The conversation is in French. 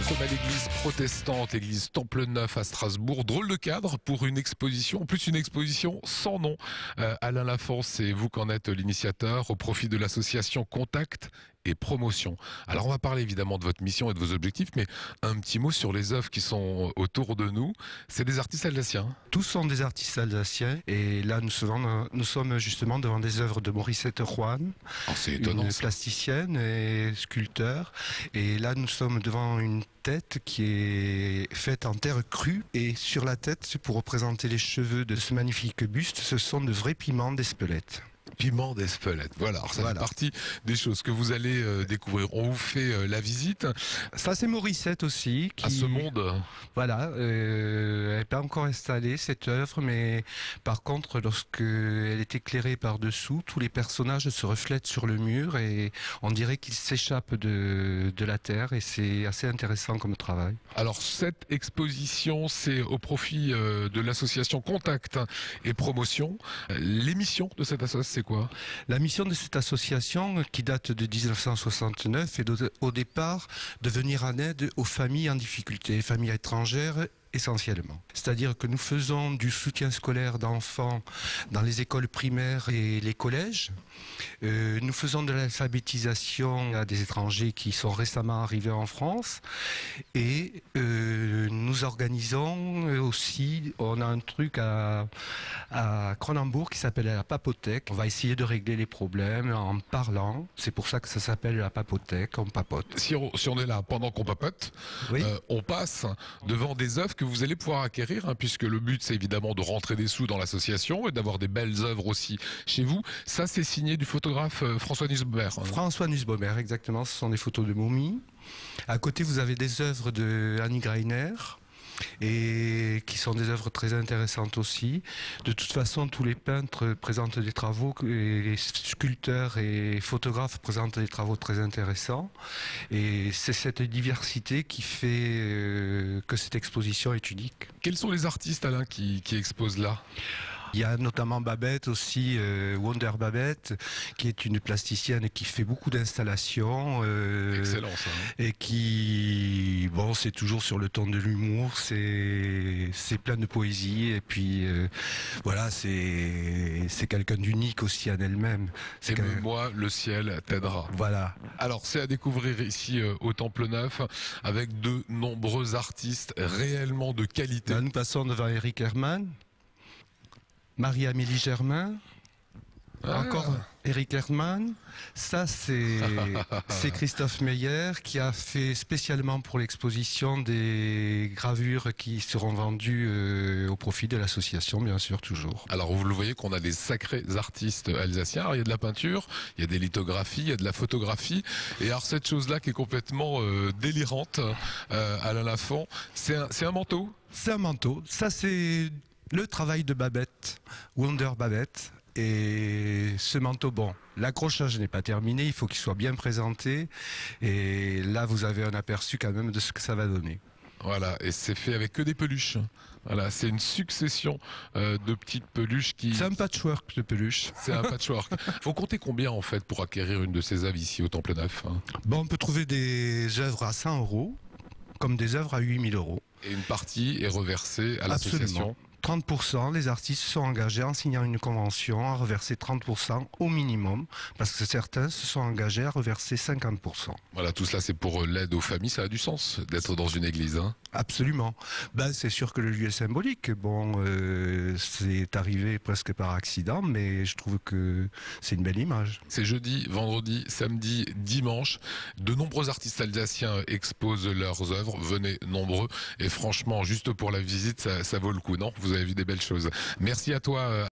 Nous sommes à l'église protestante, l'église Temple Neuf à Strasbourg. Drôle de cadre pour une exposition, en plus une exposition sans nom. Alain Lafont, c'est vous qu'en êtes l'initiateur au profit de l'association Contact et Promotion. Alors on va parler évidemment de votre mission et de vos objectifs, mais un petit mot sur les œuvres qui sont autour de nous. C'est des artistes alsaciens. Tous sont des artistes alsaciens et là nous sommes justement devant des œuvres de Morissette Roanne, C'est étonnant, une ça. plasticienne et sculpteur. Et là nous sommes devant une tête qui est faite en terre crue, et sur la tête, pour représenter les cheveux de ce magnifique buste, ce sont de vrais piments d'Espelette. Piment d'Espelette. Voilà, alors ça Voilà. fait partie des choses que vous allez découvrir. On vous fait la visite Ça c'est Morissette aussi. à ce monde. Voilà, elle n'est pas encore installée cette œuvre, mais par contre, lorsqu'elle est éclairée par dessous, tous les personnages se reflètent sur le mur et on dirait qu'ils s'échappent de la terre, et c'est assez intéressant comme travail. Alors cette exposition, c'est au profit de l'association Contact et Promotion. L'émission de cette association, c'est quoi? La mission de cette association, qui date de 1969, est au départ de venir en aide aux familles en difficulté, familles étrangères essentiellement. C'est-à-dire que nous faisons du soutien scolaire d'enfants dans les écoles primaires et les collèges. Nous faisons de l'alphabétisation à des étrangers qui sont récemment arrivés en France. Et nous organisons aussi, on a un truc à Cronenbourg qui s'appelle la papothèque. On va essayer de régler les problèmes en parlant. C'est pour ça que ça s'appelle la papothèque, on papote. Si on est là pendant qu'on papote, Oui. on passe devant des œuvres que vous allez pouvoir acquérir, puisque le but c'est évidemment de rentrer des sous dans l'association et d'avoir des belles œuvres aussi chez vous. Ça, c'est signé du photographe François Nussbaumer. François Nussbaumer, exactement. Ce sont des photos de momies. À côté, vous avez des œuvres de Annie Greiner, et qui sont des œuvres très intéressantes aussi. De toute façon, tous les peintres présentent des travaux, et les sculpteurs et photographes présentent des travaux très intéressants. Et c'est cette diversité qui fait que cette exposition est unique. Quels sont les artistes, Alain, qui exposent là? Il y a notamment Babette aussi, Wonder Babette, qui est une plasticienne qui fait beaucoup d'installations. Excellent, ça. Et qui, bon, c'est toujours sur le ton de l'humour, c'est plein de poésie, et puis voilà, c'est quelqu'un d'unique aussi en elle-même. C'est Aime-moi, le ciel t'aidera. Voilà. Alors, c'est à découvrir ici au Temple Neuf, avec de nombreux artistes réellement de qualité. Là, nous passons devant Eric Herman, Marie-Amélie Germain, encore Eric Herman. Ça, c'est Christophe Meyer, qui a fait spécialement pour l'exposition des gravures qui seront vendues au profit de l'association, bien sûr, toujours. Alors, vous le voyez qu'on a des sacrés artistes alsaciens. Alors, il y a de la peinture, il y a des lithographies, il y a de la photographie. Et alors, cette chose-là qui est complètement délirante, Alain Lafont, c'est un manteau. C'est un manteau. Ça, c'est le travail de Babette, Wonder Babette. Et ce manteau, bon, l'accrochage n'est pas terminé, il faut qu'il soit bien présenté. Et là, vous avez un aperçu quand même de ce que ça va donner. Voilà, et c'est fait avec que des peluches. Voilà, c'est une succession de petites peluches qui... C'est un patchwork de peluches. C'est un patchwork. Faut compter combien, en fait, pour acquérir une de ces œuvres ici au Temple Neuf? Bon, on peut trouver des œuvres à 100 €, comme des œuvres à 8 000 €. Et une partie est reversée à l'association. 30%, les artistes sont engagés en signant une convention à reverser 30% au minimum, parce que certains se sont engagés à reverser 50%. Voilà, tout cela c'est pour l'aide aux familles. Ça a du sens d'être dans une église. Absolument. Ben, c'est sûr que le lieu est symbolique. Bon, c'est arrivé presque par accident, mais je trouve que c'est une belle image. C'est jeudi, vendredi, samedi, dimanche. De nombreux artistes alsaciens exposent leurs œuvres. Venez nombreux. Et franchement, juste pour la visite, ça vaut le coup, non? Vous avez vu des belles choses. Merci à toi.